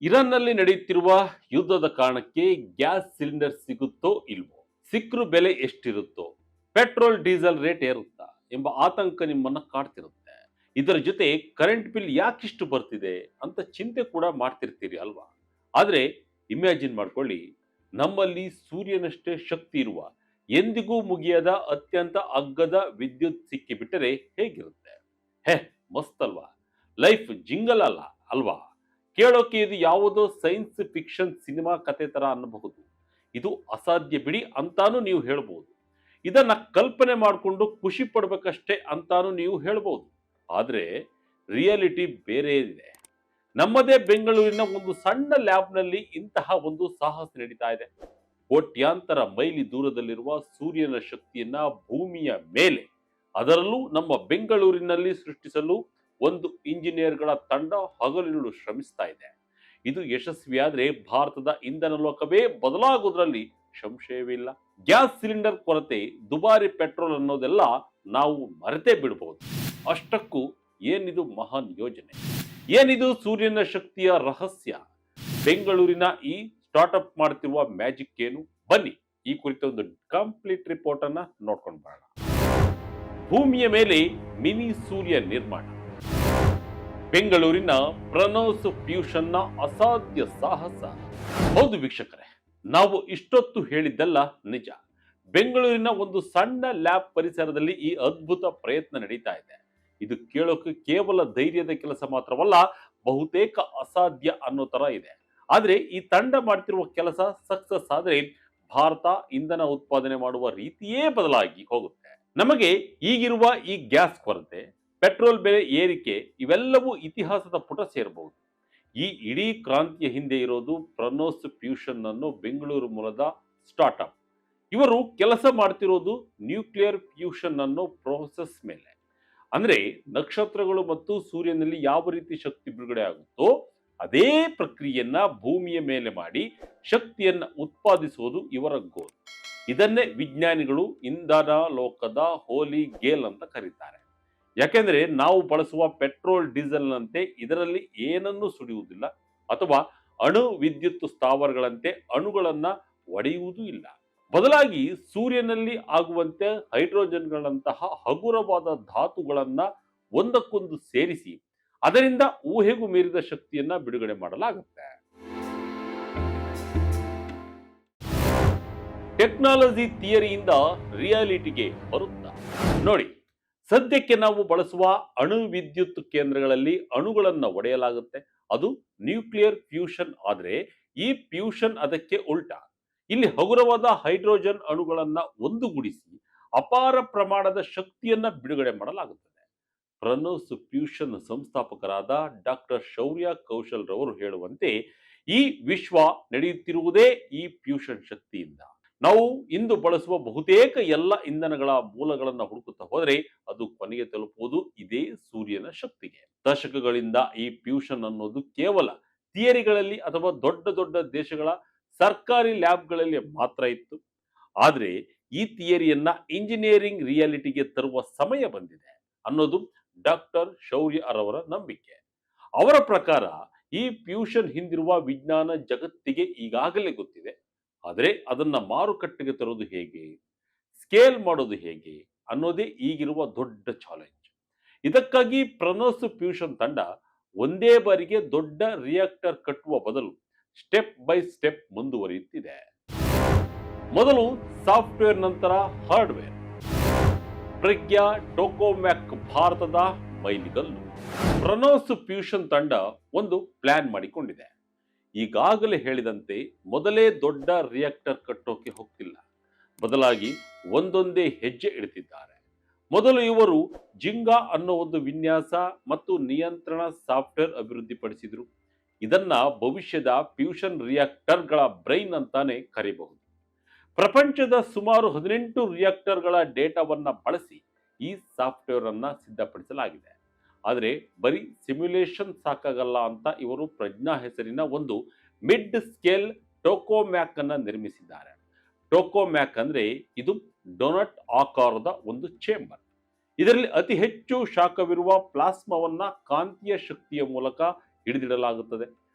ಇರಾನ್ನಲ್ಲಿ ನಡೆಯುತ್ತಿರುವ ಯುದ್ಧದ ಕಾರಣಕ್ಕೆ ಗ್ಯಾಸ್ ಸಿಲಿಂಡರ್ ಸಿಗುತ್ತೋ ಇಲ್ವೋ, ಸಿಕ್ಕರು ಬೆಲೆ ಎಷ್ಟಿರುತ್ತೋ, ಪೆಟ್ರೋಲ್ ಡೀಸೆಲ್ ರೇಟ್ ಏರುತ್ತಾ ಎಂಬ ಆತಂಕ ನಿಮ್ಮನ್ನ ಕಾಡ್ತಿರುತ್ತೆ. ಇದರ ಜೊತೆ ಕರೆಂಟ್ ಬಿಲ್ ಯಾಕಿಷ್ಟು ಬರ್ತಿದೆ ಅಂತ ಚಿಂತೆ ಕೂಡ ಮಾಡ್ತಿರ್ತೀರಿ ಅಲ್ವಾ? ಆದ್ರೆ ಇಮ್ಯಾಜಿನ್ ಮಾಡ್ಕೊಳ್ಳಿ, ನಮ್ಮಲ್ಲಿ ಸೂರ್ಯನಷ್ಟೇ ಶಕ್ತಿ ಇರುವ, ಎಂದಿಗೂ ಮುಗಿಯದ ಅತ್ಯಂತ ಅಗ್ಗದ ವಿದ್ಯುತ್ ಸಿಕ್ಕಿಬಿಟ್ಟರೆ ಹೇಗಿರುತ್ತೆ? ಹೇ, ಮಸ್ತ್ ಅಲ್ವಾ? ಲೈಫ್ ಜಿಂಗಲ್ ಅಲ್ಲ ಅಲ್ವಾ? ಕೇಳೋಕೆ ಇದು ಯಾವುದೋ ಸೈನ್ಸ್ ಫಿಕ್ಷನ್ ಸಿನಿಮಾ ಕತೆ ತರ ಅನ್ನಬಹುದು. ಇದು ಅಸಾಧ್ಯ ಬಿಡಿ ಅಂತಾನು ನೀವು ಹೇಳ್ಬೋದು. ಇದನ್ನ ಕಲ್ಪನೆ ಮಾಡಿಕೊಂಡು ಖುಷಿ ಪಡ್ಬೇಕಷ್ಟೇ ಅಂತಾನು ನೀವು ಹೇಳ್ಬೋದು. ಆದ್ರೆ ರಿಯಾಲಿಟಿ ಬೇರೆ ಇದೆ. ನಮ್ಮದೇ ಬೆಂಗಳೂರಿನ ಒಂದು ಸಣ್ಣ ಲ್ಯಾಬ್ನಲ್ಲಿ ಇಂತಹ ಒಂದು ಸಾಹಸ ನಡೀತಾ ಇದೆ. ಕೋಟ್ಯಾಂತರ ಮೈಲಿ ದೂರದಲ್ಲಿರುವ ಸೂರ್ಯನ ಶಕ್ತಿಯನ್ನ ಭೂಮಿಯ ಮೇಲೆ, ಅದರಲ್ಲೂ ನಮ್ಮ ಬೆಂಗಳೂರಿನಲ್ಲಿ ಸೃಷ್ಟಿಸಲು ಒಂದು ಇಂಜಿನಿಯರ್ಗಳ ತಂಡ ಹಗಲಿರುಳು ಶ್ರಮಿಸ್ತಾ ಇದೆ. ಇದು ಯಶಸ್ವಿಯಾದ್ರೆ ಭಾರತದ ಇಂಧನ ಲೋಕವೇ ಬದಲಾಗುವುದರಲ್ಲಿ ಸಂಶಯವಿಲ್ಲ. ಗ್ಯಾಸ್ ಸಿಲಿಂಡರ್ ಕೊರತೆ, ದುಬಾರಿ ಪೆಟ್ರೋಲ್ ಅನ್ನೋದೆಲ್ಲ ನಾವು ಮರೆತೇ ಬಿಡಬಹುದು. ಅಷ್ಟಕ್ಕೂ ಏನಿದು ಮಹಾನ್ ಯೋಜನೆ, ಏನಿದು ಸೂರ್ಯನ ಶಕ್ತಿಯ ರಹಸ್ಯ, ಬೆಂಗಳೂರಿನ ಈ ಸ್ಟಾರ್ಟ್ಅಪ್ ಮಾಡ್ತಿರುವ ಮ್ಯಾಜಿಕ್ ಏನು? ಬನ್ನಿ ಈ ಕುರಿತ ಒಂದು ಕಂಪ್ಲೀಟ್ ರಿಪೋರ್ಟ್ ಅನ್ನ ನೋಡ್ಕೊಂಡು ಬರೋಣ. ಭೂಮಿಯ ಮೇಲೆ ಮಿನಿ ಸೂರ್ಯ ನಿರ್ಮಾಣ. ಬೆಂಗಳೂರಿನ ಪ್ರಣೋಸ್ ಫ್ಯೂಷನ್ನ ಅಸಾಧ್ಯ ಸಾಹಸ. ಹೌದು ವೀಕ್ಷಕರೇ, ನಾವು ಇಷ್ಟೊತ್ತು ಹೇಳಿದ್ದಲ್ಲ ನಿಜ. ಬೆಂಗಳೂರಿನ ಒಂದು ಸಣ್ಣ ಲ್ಯಾಬ್ ಪರಿಸರದಲ್ಲಿ ಈ ಅದ್ಭುತ ಪ್ರಯತ್ನ ನಡೀತಾ ಇದೆ. ಇದು ಕೇಳೋಕೆ ಕೇವಲ ಧೈರ್ಯದ ಕೆಲಸ ಮಾತ್ರವಲ್ಲ, ಬಹುತೇಕ ಅಸಾಧ್ಯ ಅನ್ನೋ ತರ ಇದೆ. ಆದ್ರೆ ಈ ತಂಡ ಮಾಡ್ತಿರುವ ಕೆಲಸ ಸಕ್ಸಸ್ ಆದ್ರೆ ಭಾರತ ಇಂಧನ ಉತ್ಪಾದನೆ ಮಾಡುವ ರೀತಿಯೇ ಬದಲಾಗಿ ಹೋಗುತ್ತೆ. ನಮಗೆ ಈಗಿರುವ ಈ ಗ್ಯಾಸ್ ಕೊರತೆ, ಪೆಟ್ರೋಲ್ ಬೆಲೆ ಏರಿಕೆ ಇವೆಲ್ಲವೂ ಇತಿಹಾಸದ ಪುಟ ಸೇರಬಹುದು. ಈ ಇಡೀ ಕ್ರಾಂತಿಯ ಹಿಂದೆ ಇರೋದು ಪ್ರಣೋಸ್ ಫ್ಯೂಷನ್ ಅನ್ನೋ ಬೆಂಗಳೂರು ಮೂಲದ ಸ್ಟಾರ್ಟ್ಅಪ್. ಇವರು ಕೆಲಸ ಮಾಡ್ತಿರೋದು ನ್ಯೂಕ್ಲಿಯರ್ ಫ್ಯೂಷನ್ ಅನ್ನೋ ಪ್ರೋಸೆಸ್ ಮೇಲೆ. ಅಂದ್ರೆ ನಕ್ಷತ್ರಗಳು ಮತ್ತು ಸೂರ್ಯನಲ್ಲಿ ಯಾವ ರೀತಿ ಶಕ್ತಿ ಬಿಡುಗಡೆ ಆಗುತ್ತೋ ಅದೇ ಪ್ರಕ್ರಿಯೆಯನ್ನ ಭೂಮಿಯ ಮೇಲೆ ಮಾಡಿ ಶಕ್ತಿಯನ್ನ ಉತ್ಪಾದಿಸುವುದು ಇವರ ಗೋಲ್. ಇದನ್ನೇ ವಿಜ್ಞಾನಿಗಳು ಇಂಧನ ಲೋಕದ ಹೋಲಿ ಗೇಲ್ ಅಂತ ಕರೀತಾರೆ. ಯಾಕೆಂದ್ರೆ ನಾವು ಬಳಸುವ ಪೆಟ್ರೋಲ್ ಡೀಸೆಲ್ನಂತೆ ಇದರಲ್ಲಿ ಏನನ್ನೂ ಸುಡಿಯುವುದಿಲ್ಲ, ಅಥವಾ ಅಣು ವಿದ್ಯುತ್ ಸ್ಥಾವರಗಳಂತೆ ಅಣುಗಳನ್ನ ಒಡೆಯುವುದೂ ಇಲ್ಲ. ಬದಲಾಗಿ ಸೂರ್ಯನಲ್ಲಿ ಆಗುವಂತೆ ಹೈಡ್ರೋಜನ್ಗಳಂತಹ ಹಗುರವಾದ ಧಾತುಗಳನ್ನ ಒಂದಕ್ಕೊಂದು ಸೇರಿಸಿ ಅದರಿಂದ ಊಹೆಗೂ ಮೀರಿದ ಶಕ್ತಿಯನ್ನ ಬಿಡುಗಡೆ ಮಾಡಲಾಗುತ್ತೆ. ಟೆಕ್ನಾಲಜಿ ಥಿಯರಿಯಿಂದ ರಿಯಾಲಿಟಿಗೆ ಬರುತ್ತಾ ನೋಡಿ. ಸದ್ಯಕ್ಕೆ ನಾವು ಬಳಸುವ ಅಣು ವಿದ್ಯುತ್ ಕೇಂದ್ರಗಳಲ್ಲಿ ಅಣುಗಳನ್ನ ಒಡೆಯಲಾಗುತ್ತೆ. ಅದು ನ್ಯೂಕ್ಲಿಯರ್ ಫ್ಯೂಷನ್. ಆದ್ರೆ ಈ ಫ್ಯೂಷನ್ ಅದಕ್ಕೆ ಉಲ್ಟಾ. ಇಲ್ಲಿ ಹಗುರವಾದ ಹೈಡ್ರೋಜನ್ ಅಣುಗಳನ್ನ ಒಂದುಗೂಡಿಸಿ ಅಪಾರ ಪ್ರಮಾಣದ ಶಕ್ತಿಯನ್ನ ಬಿಡುಗಡೆ ಮಾಡಲಾಗುತ್ತದೆ. ಪ್ರಣೋಸ್ ಫ್ಯೂಷನ್ ಸಂಸ್ಥಾಪಕರಾದ ಡಾಕ್ಟರ್ ಶೌರ್ಯ ಕೌಶಲ್ ರವರು ಹೇಳುವಂತೆ, ಈ ವಿಶ್ವ ನಡೆಯುತ್ತಿರುವುದೇ ಈ ಫ್ಯೂಷನ್ ಶಕ್ತಿಯಿಂದ. ನಾವು ಇಂದು ಬಳಸುವ ಬಹುತೇಕ ಎಲ್ಲ ಇಂಧನಗಳ ಮೂಲಗಳನ್ನು ಹುಡುಕುತ್ತಾ ಹೋದರೆ ಅದು ಕೊನೆಗೆ ತಲುಪುವುದು ಇದೇ ಸೂರ್ಯನ ಶಕ್ತಿಗೆ. ದಶಕಗಳಿಂದ ಈ ಫ್ಯೂಷನ್ ಅನ್ನೋದು ಕೇವಲ ಥಿಯರಿಗಳಲ್ಲಿ ಅಥವಾ ದೊಡ್ಡ ದೊಡ್ಡ ದೇಶಗಳ ಸರ್ಕಾರಿ ಲ್ಯಾಬ್ಗಳಲ್ಲಿ ಮಾತ್ರ ಇತ್ತು. ಆದ್ರೆ ಈ ಥಿಯರಿಯನ್ನ ಇಂಜಿನಿಯರಿಂಗ್ ರಿಯಾಲಿಟಿಗೆ ತರುವ ಸಮಯ ಬಂದಿದೆ ಅನ್ನೋದು ಡಾಕ್ಟರ್ ಶೌರ್ಯ ಅವರ ನಂಬಿಕೆ. ಅವರ ಪ್ರಕಾರ ಈ ಫ್ಯೂಷನ್ ಹಿಂದಿರುವ ವಿಜ್ಞಾನ ಜಗತ್ತಿಗೆ ಈಗಾಗಲೇ ಗೊತ್ತಿದೆ. ಆದರೆ ಅದನ್ನ ಮಾರುಕಟ್ಟೆಗೆ ತರೋದು ಹೇಗೆ, ಸ್ಕೇಲ್ ಮಾಡೋದು ಹೇಗೆ ಅನ್ನೋದೇ ಈಗಿರುವ ದೊಡ್ಡ ಚಾಲೆಂಜ್. ಇದಕ್ಕಾಗಿ ಪ್ರಣೋಸ್ ಫ್ಯೂಷನ್ ತಂಡ ಒಂದೇ ಬಾರಿಗೆ ದೊಡ್ಡ ರಿಯಾಕ್ಟರ್ ಕಟ್ಟುವ ಬದಲು ಸ್ಟೆಪ್ ಬೈ ಸ್ಟೆಪ್ ಮುಂದುವರಿಯುತ್ತಿದೆ. ಮೊದಲು ಸಾಫ್ಟ್ವೇರ್, ನಂತರ ಹಾರ್ಡ್ವೇರ್. ಪ್ರಜ್ಞಾ ಟೋಕೋಮ್ಯಾಕ್ ಭಾರತದ ಮೈಲಿಗಲ್ಲು. ಪ್ರಣೋಸ್ ಫ್ಯೂಷನ್ ತಂಡ ಒಂದು ಪ್ಲಾನ್ ಮಾಡಿಕೊಂಡಿದೆ. ಈಗಾಗಲೇ ಹೇಳಿದಂತೆ ಮೊದಲೇ ದೊಡ್ಡ ರಿಯಾಕ್ಟರ್ ಕಟ್ಟೋಕೆ ಹೋಗ್ತಿಲ್ಲ, ಬದಲಾಗಿ ಒಂದೊಂದೇ ಹೆಜ್ಜೆ ಇಡ್ತಿದ್ದಾರೆ. ಮೊದಲು ಇವರು ಜಿಂಗಾ ಅನ್ನೋ ಒಂದು ವಿನ್ಯಾಸ ಮತ್ತು ನಿಯಂತ್ರಣ ಸಾಫ್ಟ್ವೇರ್ ಅಭಿವೃದ್ಧಿಪಡಿಸಿದ್ರು. ಇದನ್ನ ಭವಿಷ್ಯದ ಫ್ಯೂಷನ್ ರಿಯಾಕ್ಟರ್ಗಳ ಬ್ರೈನ್ ಅಂತಾನೆ ಕರೆಯಬಹುದು. ಪ್ರಪಂಚದ ಸುಮಾರು 18 ರಿಯಾಕ್ಟರ್ಗಳ ಡೇಟಾವನ್ನ ಬಳಸಿ ಈ ಸಾಫ್ಟ್ವೇರ್ ಅನ್ನ ಸಿದ್ಧಪಡಿಸಲಾಗಿದೆ. ಆದರೆ ಬರೀ ಸಿಮ್ಯುಲೇಷನ್ ಸಾಕಾಗಲ್ಲ ಅಂತ ಇವರು ಪ್ರಜ್ಞಾ ಹೆಸರಿನ ಒಂದು ಮಿಡ್ ಸ್ಕೇಲ್ ಟೋಕೋಮ್ಯಾಕ್ ಅನ್ನ ನಿರ್ಮಿಸಿದ್ದಾರೆ. ಟೋಕೋಮ್ಯಾಕ್ ಅಂದ್ರೆ ಇದು ಡೊನಟ್ ಆಕಾರದ ಒಂದು ಚೇಂಬರ್. ಇದರಲ್ಲಿ ಅತಿ ಹೆಚ್ಚು ಶಾಖವಿರುವ ಪ್ಲಾಸ್ಮಾವನ್ನ ಕಾಂತೀಯ ಶಕ್ತಿಯ ಮೂಲಕ ಹಿಡಿದಿಡಲಾಗುತ್ತದೆ.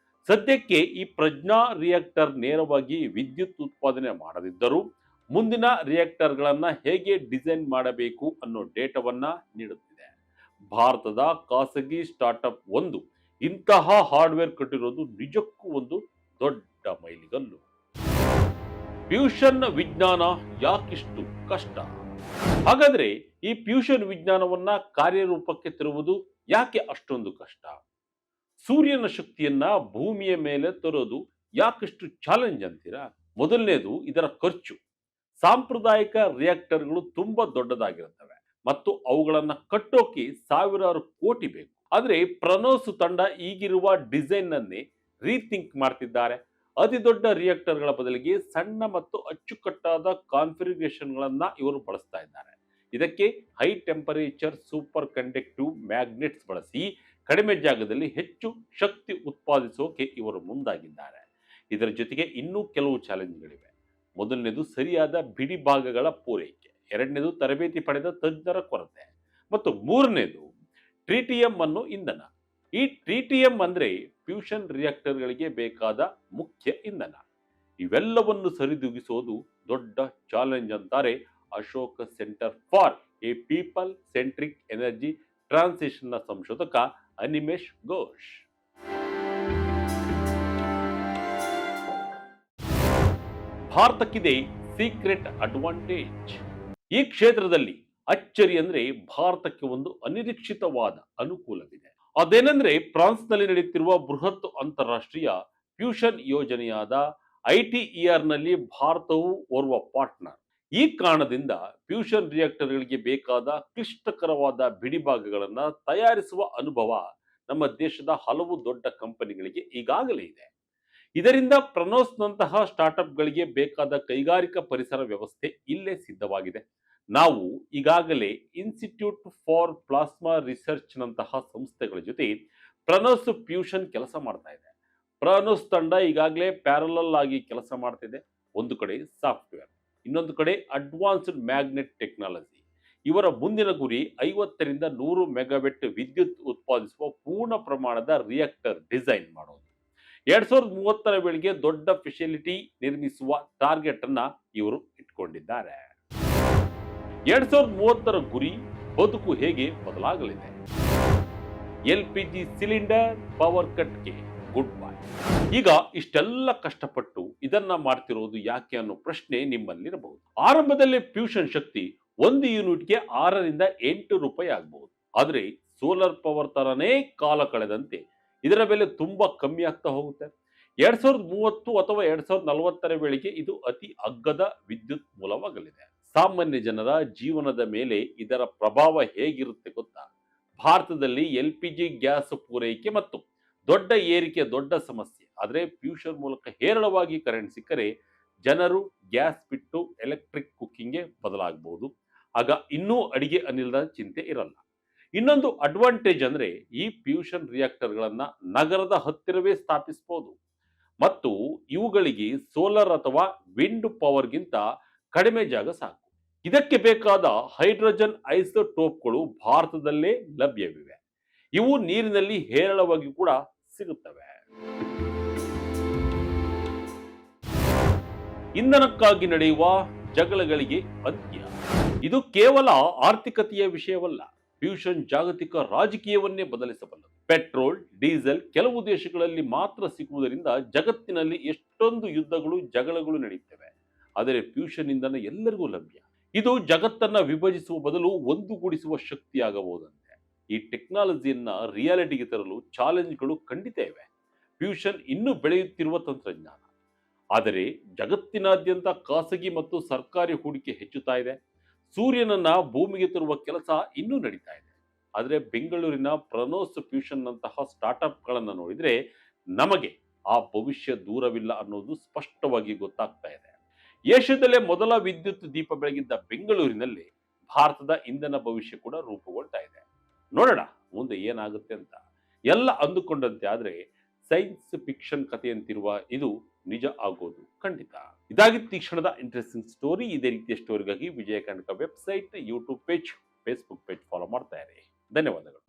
ಸದ್ಯಕ್ಕೆ ಈ ಪ್ರಜ್ಞಾ ರಿಯಾಕ್ಟರ್ ನೇರವಾಗಿ ವಿದ್ಯುತ್ ಉತ್ಪಾದನೆ ಮಾಡದಿದ್ದರೂ ಮುಂದಿನ ರಿಯಾಕ್ಟರ್ಗಳನ್ನು ಹೇಗೆ ಡಿಸೈನ್ ಮಾಡಬೇಕು ಅನ್ನೋ ಡೇಟಾವನ್ನ ನೀಡುತ್ತಿದೆ. ಭಾರತದ ಖಾಸಗಿ ಸ್ಟಾರ್ಟ್ಅಪ್ ಒಂದು ಇಂತಹ ಹಾರ್ಡ್ವೇರ್ ಕಟ್ಟಿರೋದು ನಿಜಕ್ಕೂ ಒಂದು ದೊಡ್ಡ ಮೈಲಿಗಲ್ಲು. ಫ್ಯೂಷನ್ ವಿಜ್ಞಾನ ಯಾಕಿಷ್ಟು ಕಷ್ಟ? ಹಾಗಾದ್ರೆ ಈ ಫ್ಯೂಷನ್ ವಿಜ್ಞಾನವನ್ನ ಕಾರ್ಯರೂಪಕ್ಕೆ ತರುವುದು ಯಾಕೆ ಅಷ್ಟೊಂದು ಕಷ್ಟ? ಸೂರ್ಯನ ಶಕ್ತಿಯನ್ನ ಭೂಮಿಯ ಮೇಲೆ ತರೋದು ಯಾಕಷ್ಟು ಚಾಲೆಂಜ್ ಅಂತೀರಾ? ಮೊದಲನೇದು ಇದರ ಖರ್ಚು. ಸಾಂಪ್ರದಾಯಿಕ ರಿಯಾಕ್ಟರ್ಗಳು ತುಂಬಾ ದೊಡ್ಡದಾಗಿರುತ್ತವೆ ಮತ್ತು ಅವುಗಳನ್ನ ಕಟ್ಟೋಕೆ ಸಾವಿರಾರು ಕೋಟಿ ಬೇಕು. ಆದ್ರೆ ಪ್ರನೋಸ್ ತಂಡ ಈಗಿರುವ ಡಿಸೈನ್ ಅನ್ನೇ ರೀಥಿಂಕ್ ಮಾಡ್ತಿದ್ದಾರೆ. ಅತಿ ದೊಡ್ಡ ರಿಯಾಕ್ಟರ್ಗಳ ಬದಲಿಗೆ ಸಣ್ಣ ಮತ್ತು ಅಚ್ಚುಕಟ್ಟಾದ ಕಾನ್ಫಿಗರೇಷನ್ಗಳನ್ನ ಇವರು ಬಳಸ್ತಾ ಇದ್ದಾರೆ. ಇದಕ್ಕೆ high temperature super conductive magnets ಬಳಸಿ ಕಡಿಮೆ ಜಾಗದಲ್ಲಿ ಹೆಚ್ಚು ಶಕ್ತಿ ಉತ್ಪಾದಿಸೋಕೆ ಇವರು ಮುಂದಾಗಿದ್ದಾರೆ. ಇದರ ಜೊತೆಗೆ ಇನ್ನೂ ಕೆಲವು ಚಾಲೆಂಜ್ಗಳಿವೆ. ಮೊದಲನೇದು ಸರಿಯಾದ ಬಿಡಿ ಭಾಗಗಳ ಪೂರೈಕೆ, ಎರಡನೇದು ತರಬೇತಿ ಪಡೆದ ತಜ್ಞರ ಕೊರತೆ ಮತ್ತು ಮೂರನೇದು ಟ್ರಿಟಿಯಂ ಅನ್ನೋ ಇಂಧನ. ಈ ಟ್ರಿಟಿಯಂ ಅಂದ್ರೆ ಫ್ಯೂಷನ್ ರಿಯಾಕ್ಟರ್ಗಳಿಗೆ ಬೇಕಾದ ಮುಖ್ಯ ಇಂಧನ. ಇವೆಲ್ಲವನ್ನು ಸರಿದೂಗಿಸೋದು ದೊಡ್ಡ ಚಾಲೆಂಜ್ ಅಂತಾರೆ Ashoka centre for a people centric energy ಟ್ರಾನ್ಸಿಷನ್ನ ಸಂಶೋಧಕ ಅನಿಮೇಶ್ ಘೋಷ್. ಭಾರತಕ್ಕಿದೆ ಸೀಕ್ರೆಟ್ ಅಡ್ವಾಂಟೇಜ್. ಈ ಕ್ಷೇತ್ರದಲ್ಲಿ ಅಚ್ಚರಿ ಅಂದ್ರೆ ಭಾರತಕ್ಕೆ ಒಂದು ಅನಿರೀಕ್ಷಿತವಾದ ಅನುಕೂಲವಿದೆ. ಅದೇನೆಂದ್ರೆ ಫ್ರಾನ್ಸ್ನಲ್ಲಿ ನಡೆಯುತ್ತಿರುವ ಬೃಹತ್ ಅಂತಾರಾಷ್ಟ್ರೀಯ ಫ್ಯೂಷನ್ ಯೋಜನೆಯಾದ ಐಟಿಇಆರ್ ನಲ್ಲಿ ಭಾರತವು ಓರ್ವ ಪಾರ್ಟ್ನರ್. ಈ ಕಾರಣದಿಂದ ಫ್ಯೂಷನ್ ರಿಯಾಕ್ಟರ್ಗಳಿಗೆ ಬೇಕಾದ ಕ್ಲಿಷ್ಟಕರವಾದ ಬಿಡಿಭಾಗಗಳನ್ನ ತಯಾರಿಸುವ ಅನುಭವ ನಮ್ಮ ದೇಶದ ಹಲವು ದೊಡ್ಡ ಕಂಪನಿಗಳಿಗೆ ಈಗಾಗಲೇ ಇದೆ. ಇದರಿಂದ ಪ್ರನೋಸ್ನಂತಹ ಸ್ಟಾರ್ಟ್ಅಪ್ಗಳಿಗೆ ಬೇಕಾದ ಕೈಗಾರಿಕಾ ಪರಿಸರ ವ್ಯವಸ್ಥೆ ಇಲ್ಲೇ ಸಿದ್ಧವಾಗಿದೆ. ನಾವು ಈಗಾಗಲೇ ಇನ್ಸ್ಟಿಟ್ಯೂಟ್ ಫಾರ್ ಪ್ಲಾಸ್ಮಾ ರಿಸರ್ಚ್ ನಂತಹ ಸಂಸ್ಥೆಗಳ ಜೊತೆ ಪ್ರನೋಸ್ ಫ್ಯೂಷನ್ ಕೆಲಸ ಮಾಡ್ತಾ ಇದೆ. ಪ್ರನೋಸ್ ತಂಡ ಈಗಾಗಲೇ ಪ್ಯಾರಲಲ್ ಆಗಿ ಕೆಲಸ ಮಾಡ್ತಿದೆ. ಒಂದು ಕಡೆ ಸಾಫ್ಟ್ವೇರ್, ಇನ್ನೊಂದು ಕಡೆ ಅಡ್ವಾನ್ಸ್ಡ್ ಮ್ಯಾಗ್ನೆಟ್ ಟೆಕ್ನಾಲಜಿ. ಇವರ ಮುಂದಿನ ಗುರಿ 50ರಿಂದ 100 ಮೆಗಾವೆಟ್ ವಿದ್ಯುತ್ ಉತ್ಪಾದಿಸುವ ಪೂರ್ಣ ಪ್ರಮಾಣದ ರಿಯಾಕ್ಟರ್ ಡಿಸೈನ್ ಮಾಡೋದು. 2030ರ ವೇಳೆಗೆ ದೊಡ್ಡ ಫೆಸಿಲಿಟಿ ನಿರ್ಮಿಸುವ ಟಾರ್ಗೆಟ್ ಅನ್ನ ಇವರು ಇಟ್ಕೊಂಡಿದ್ದಾರೆ. 2030ರ ಗುರಿ ಬದುಕು ಹೇಗೆ ಬದಲಾಗಲಿದೆ? ಎಲ್ಪಿಜಿ ಸಿಲಿಂಡರ್ ಪವರ್ ಕಟ್ಗೆ ಗುಡ್ ಬೈ. ಈಗ ಇಷ್ಟೆಲ್ಲ ಕಷ್ಟಪಟ್ಟು ಇದನ್ನ ಮಾಡ್ತಿರೋದು ಯಾಕೆ ಅನ್ನೋ ಪ್ರಶ್ನೆ ನಿಮ್ಮಲ್ಲಿರಬಹುದು. ಆರಂಭದಲ್ಲಿ ಫ್ಯೂಷನ್ ಶಕ್ತಿ 1 ಯೂನಿಟ್ಗೆ 6ರಿಂದ 8 ರೂಪಾಯಿ ಆಗಬಹುದು. ಆದ್ರೆ ಸೋಲಾರ್ ಪವರ್ ತರನೇ ಕಾಲ ಕಳೆದಂತೆ ಇದರ ಬೆಲೆ ತುಂಬಾ ಕಮ್ಮಿ ಆಗ್ತಾ ಹೋಗುತ್ತೆ. 2030 ಅಥವಾ 2040ರ ವೇಳೆಗೆ ಇದು ಅತಿ ಅಗ್ಗದ ವಿದ್ಯುತ್ ಮೂಲವಾಗಲಿದೆ. ಸಾಮಾನ್ಯ ಜನರ ಜೀವನದ ಮೇಲೆ ಇದರ ಪ್ರಭಾವ ಹೇಗಿರುತ್ತೆ ಗೊತ್ತಾ? ಭಾರತದಲ್ಲಿ ಎಲ್ಪಿಜಿ ಗ್ಯಾಸ್ ಪೂರೈಕೆ ಮತ್ತು ದೊಡ್ಡ ಏರಿಕೆ ದೊಡ್ಡ ಸಮಸ್ಯೆ. ಆದರೆ ಫ್ಯೂಷನ್ ಮೂಲಕ ಹೇರಳವಾಗಿ ಕರೆಂಟ್ ಸಿಕ್ಕರೆ ಜನರು ಗ್ಯಾಸ್ ಬಿಟ್ಟು ಎಲೆಕ್ಟ್ರಿಕ್ ಕುಕ್ಕಿಂಗ್ಗೆ ಬದಲಾಗಬಹುದು. ಆಗ ಇನ್ನೂ ಅಡಿಗೆ ಅನಿಲದ ಚಿಂತೆ ಇರಲ್ಲ. ಇನ್ನೊಂದು ಅಡ್ವಾಂಟೇಜ್ ಅಂದ್ರೆ ಈ ಫ್ಯೂಷನ್ ರಿಯಾಕ್ಟರ್ಗಳನ್ನ ನಗರದ ಹತ್ತಿರವೇ ಸ್ಥಾಪಿಸಬಹುದು ಮತ್ತು ಇವುಗಳಿಗೆ ಸೋಲಾರ್ ಅಥವಾ ವಿಂಡ್ ಪವರ್ಗಿಂತ ಕಡಿಮೆ ಜಾಗ ಸಾಕು. ಇದಕ್ಕೆ ಬೇಕಾದ ಹೈಡ್ರೋಜನ್ ಐಸೋಟೋಪ್ಗಳು ಭಾರತದಲ್ಲೇ ಲಭ್ಯವಿವೆ. ಇವು ನೀರಿನಲ್ಲಿ ಹೇರಳವಾಗಿ ಕೂಡ ಸಿಗುತ್ತವೆ. ಇಂಧನಕ್ಕಾಗಿ ನಡೆಯುವ ಜಗಳಗಳಿಗೆ ಅಂತ್ಯ. ಇದು ಕೇವಲ ಆರ್ಥಿಕತೆಯ ವಿಷಯವಲ್ಲ, ಫ್ಯೂಷನ್ ಜಾಗತಿಕ ರಾಜಕೀಯವನ್ನೇ ಬದಲಿಸಬಲ್ಲದು. ಪೆಟ್ರೋಲ್, ಡೀಸೆಲ್ ಕೆಲವು ದೇಶಗಳಲ್ಲಿ ಮಾತ್ರ ಸಿಗುವುದರಿಂದ ಜಗತ್ತಿನಲ್ಲಿ ಎಷ್ಟೊಂದು ಯುದ್ಧಗಳು, ಜಗಳಗಳು ನಡೆಯುತ್ತವೆ. ಆದರೆ ಫ್ಯೂಷನ್ ಇಂಧನ ಎಲ್ಲರಿಗೂ ಲಭ್ಯ. ಇದು ಜಗತ್ತನ್ನ ವಿಭಜಿಸುವ ಬದಲು ಒಂದುಗೂಡಿಸುವ ಶಕ್ತಿಯಾಗಬಹುದಂತೆ. ಈ ಟೆಕ್ನಾಲಜಿಯನ್ನ ರಿಯಾಲಿಟಿಗೆ ತರಲು ಚಾಲೆಂಜ್ಗಳು ಖಂಡಿತ ಇವೆ. ಫ್ಯೂಷನ್ ಇನ್ನೂ ಬೆಳೆಯುತ್ತಿರುವ ತಂತ್ರಜ್ಞಾನ. ಆದರೆ ಜಗತ್ತಿನಾದ್ಯಂತ ಖಾಸಗಿ ಮತ್ತು ಸರ್ಕಾರಿ ಹೂಡಿಕೆ ಹೆಚ್ಚುತ್ತಾ ಇದೆ. ಸೂರ್ಯನನ್ನ ಭೂಮಿಗೆ ತರುವ ಕೆಲಸ ಇನ್ನೂ ನಡೀತಾ ಇದೆ. ಆದರೆ ಬೆಂಗಳೂರಿನ ಪ್ರನೋಸ್ ಫ್ಯೂಷನ್ ನಂತಹ ಸ್ಟಾರ್ಟ್ಅಪ್ಗಳನ್ನು ನೋಡಿದ್ರೆ ನಮಗೆ ಆ ಭವಿಷ್ಯ ದೂರವಿಲ್ಲ ಅನ್ನೋದು ಸ್ಪಷ್ಟವಾಗಿ ಗೊತ್ತಾಗ್ತಾ ಇದೆ. ಏಷ್ಯಾದಲ್ಲೇ ಮೊದಲ ವಿದ್ಯುತ್ ದೀಪ ಬೆಳಗಿದ್ದ ಬೆಂಗಳೂರಿನಲ್ಲಿ ಭಾರತದ ಇಂಧನ ಭವಿಷ್ಯ ಕೂಡ ರೂಪುಗೊಳ್ತಾ ಇದೆ. ನೋಡೋಣ ಮುಂದೆ ಏನಾಗುತ್ತೆ ಅಂತ. ಎಲ್ಲ ಅಂದುಕೊಂಡಂತೆ ಆದ್ರೆ ಸೈನ್ಸ್ ಫಿಕ್ಷನ್ ಕಥೆಯಂತಿರುವ ಇದು ನಿಜ ಆಗೋದು ಖಂಡಿತ. ಇದಾಗಿತ್ತು ಈ ಕ್ಷಣದ ಇಂಟ್ರೆಸ್ಟಿಂಗ್ ಸ್ಟೋರಿ. ಇದೇ ರೀತಿಯ ಸ್ಟೋರಿಗಾಗಿ Vijaya Karnataka website, YouTube page, Facebook page follow ಮಾಡ್ತಾ ಇರಿ. ಧನ್ಯವಾದಗಳು.